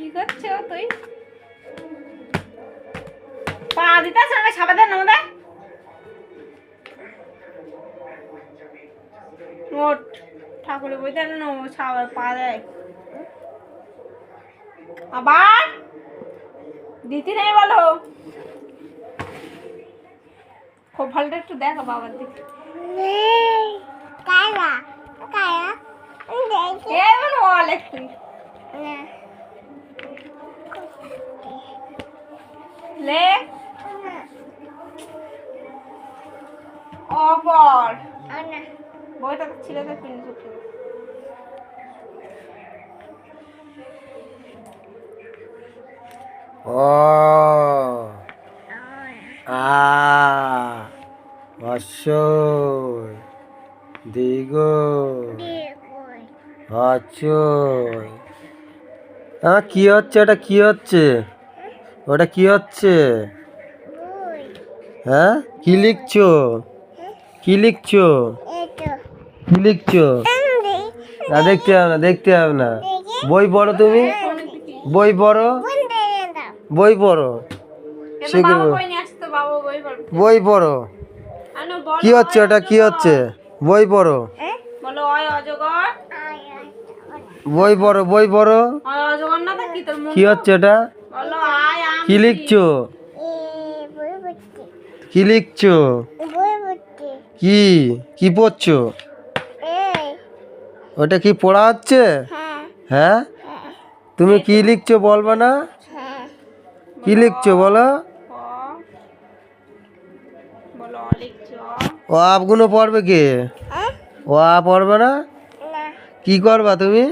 কি করছো তুই? পা দিতাছ না সাবা দেন আমাদের মোট ঠাকুরের বইতে না সাবার পা দেয় আবার দিতে নেই বলো। খুব ভালোটা একটু দেখো বাবার দিকে লে অপর বইটা তো ছিল তো কিনে চুপ ও আ অশ্বই দীর্ঘই হ্রস্বই। কি হচ্ছে এটা? কি হচ্ছে ওটা? কি হচ্ছে? হ্যাঁ কি লিখছো? কি লিখছো? কি লিখছো? না দেখতে হবে না, দেখতে হবে না। বই পড়ো তুমি, বই পড়ো, বই পড়ো, শিখবো। বই পড়ো। কি হচ্ছে ওটা? কি হচ্ছে? বই পড়ো, বলো অয় অজগর। বই পড়ো, বই পড়ো। অয় অজগর না তো কি তোর মুখ? কি হচ্ছে এটা? বলো আয় আম। কি লিখছো? কি লিখছো? কি কি পড়ছো? ওটা কি পড়া হচ্ছে? হ্যাঁ তুমি কি লিখছো বলবা না? কি লিখছো বলো? বলো অ লিখছো। ও আপগুলো পড়বে কে? ও আ পড়বে না? কি করবা তুমি?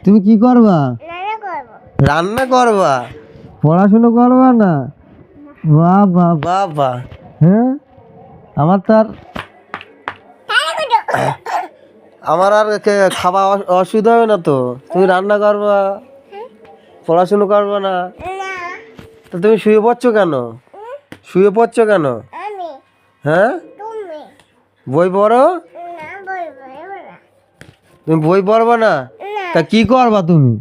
তুমি কি করবা? রান্না করবা? পড়াশুনো করবা না? বাবা বাবা। হ্যাঁ আমার আর খাওয়া অসুবিধা হবে না তো? তুমি রান্না করবা, পড়াশুনো করবা না? তো তুমি শুয়ে পড়ছো কেন? শুয়ে পড়ছো কেন? হ্যাঁ বই পড়ো। তুমি বই পড়বা না? তা কি করবা তুমি?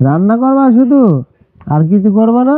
রান্না করবা শুধু, আর কিছু করবা না?